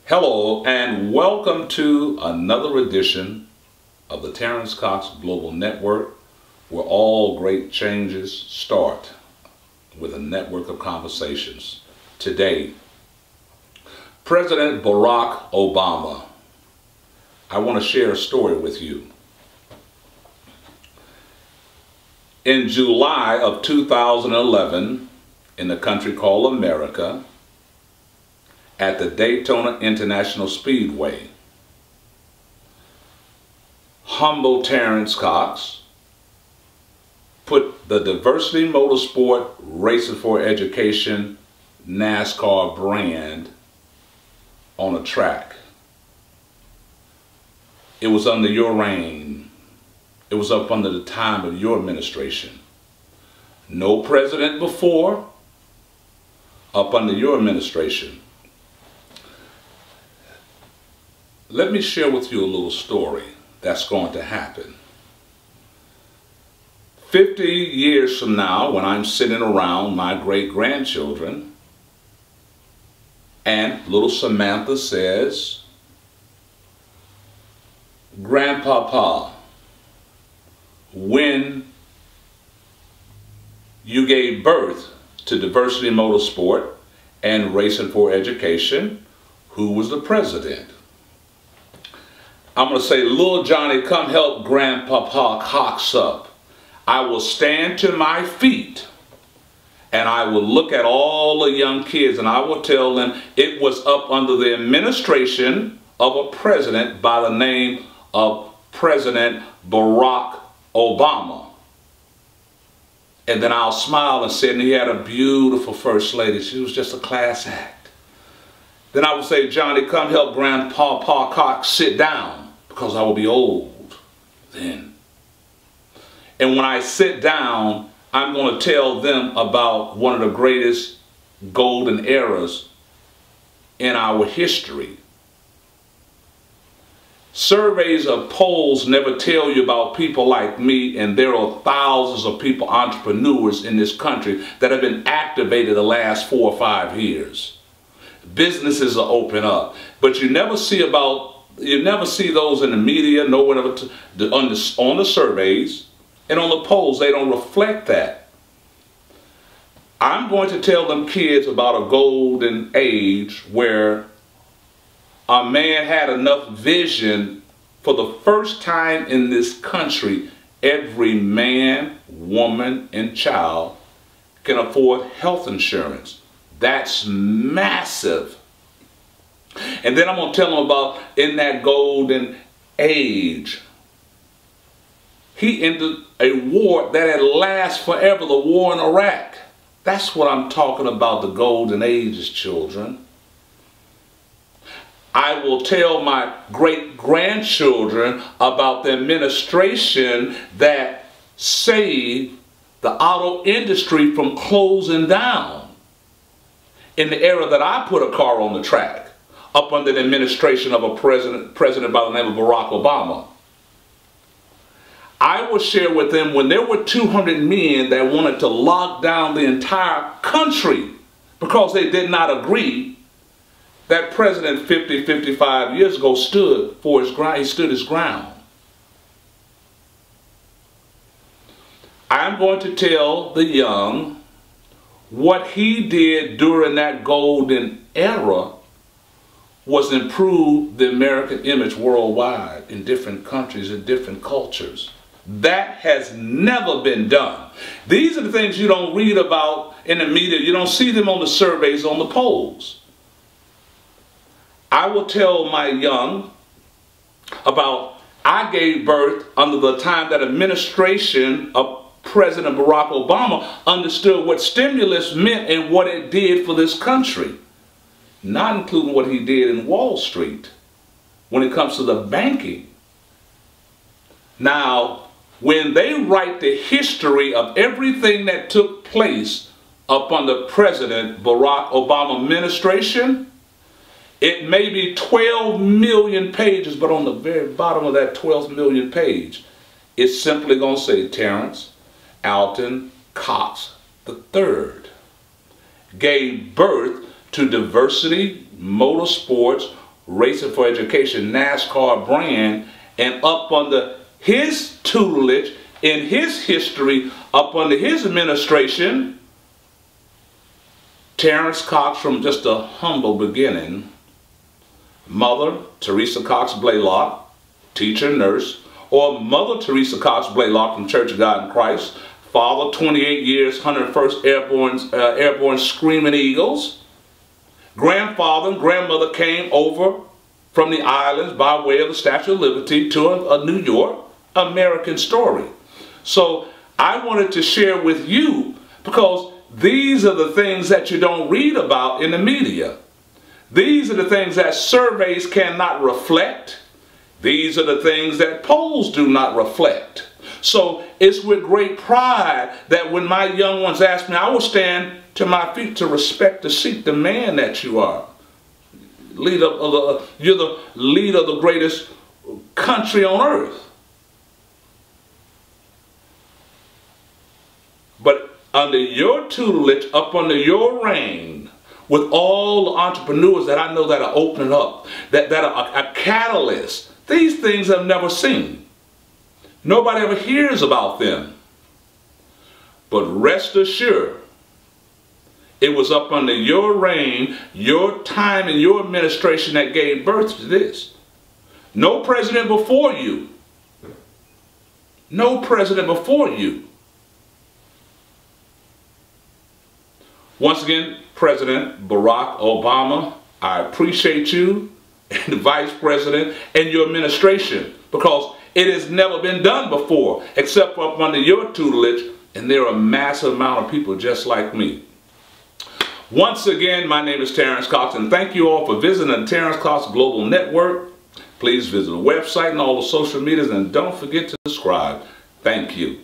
Hello and welcome to another edition of the Terrance Global Network, where all great changes start with a network of conversations. Today, President Barack Obama. I want to share a story with you. In July of 2011, in a country called America, at the Daytona International Speedway, humble Terrance put the Diversity Motorsport Racing for Education NASCAR brand on a track. It was under your reign. It was up under the time of your administration. No president before, up under your administration. Let me share with you a little story that's going to happen. 50 years from now, when I'm sitting around my great-grandchildren, and little Samantha says, "Grandpapa, when you gave birth to Diversity Motorsport and Racing for Education, who was the president?" I'm going to say, "Little Johnny, come help Grandpapa Cox up." I will stand to my feet and I will look at all the young kids and I will tell them it was up under the administration of a president by the name of President Barack Obama. And then I'll smile and say, and he had a beautiful first lady. She was just a class act. Then I will say, "Johnny, come help Grandpapa Cox sit down," because I will be old then. And when I sit down, I'm going to tell them about one of the greatest golden eras in our history. Surveys of polls never tell you about people like me, and there are thousands of people, entrepreneurs in this country, that have been activated the last 4 or 5 years. Businesses are open up, but you never see those in the media, nowhere on the surveys, and on the polls. They don't reflect that. I'm going to tell them kids about a golden age where a man had enough vision. For the first time in this country, every man, woman, and child can afford health insurance. That's massive. And then I'm going to tell them about, in that golden age, he ended a war that had lasted forever, the war in Iraq. That's what I'm talking about, the golden ages, children. I will tell my great-grandchildren about the administration that saved the auto industry from closing down in the era that I put a car on the track, up under the administration of a president by the name of Barack Obama. I will share with them when there were 200 men that wanted to lock down the entire country because they did not agree, that president 55 years ago stood for his ground. He stood his ground. I'm going to tell the young what he did during that golden era was improve the American image worldwide in different countries and different cultures. That has never been done. These are the things you don't read about in the media. You don't see them on the surveys, on the polls. I will tell my young about, I gave birth under the time that administration of President Barack Obama understood what stimulus meant and what it did for this country. Not including what he did in Wall Street when it comes to the banking. Now, when they write the history of everything that took place up under President Barack Obama administration, it may be 12 million pages, but on the very bottom of that 12 million page, it's simply going to say Terrance Alton Cox III gave birth to Diversity Motorsports Racing for Education NASCAR brand, and up under his tutelage, in his history, up under his administration, Terrance Cox, from just a humble beginning, mother Teresa Cox Blaylock, teacher, nurse, or Mother Teresa Cox Blaylock from Church of God in Christ, father 28 years, 101st Airborne Screaming Eagles, grandfather and grandmother came over from the islands by way of the Statue of Liberty to a New York American story. So I wanted to share with you, because these are the things that you don't read about in the media. These are the things that surveys cannot reflect. These are the things that polls do not reflect. So it's with great pride that when my young ones ask me, I will stand to my feet to respect, to seek the man that you are. You're the leader of the greatest country on earth. But under your tutelage, up under your reign, with all the entrepreneurs that I know that are opening up, that are a catalyst, these things I've never seen. Nobody ever hears about them. But rest assured, it was up under your reign, your time, and your administration that gave birth to this. No president before you. No president before you. Once again, President Barack Obama, I appreciate you and the Vice President and your administration, because it has never been done before except for up under your tutelage, and there are a massive amount of people just like me. Once again, my name is Terrance Cox, and thank you all for visiting the Terrance Cox Global Network. Please visit the website and all the social medias, and don't forget to subscribe. Thank you.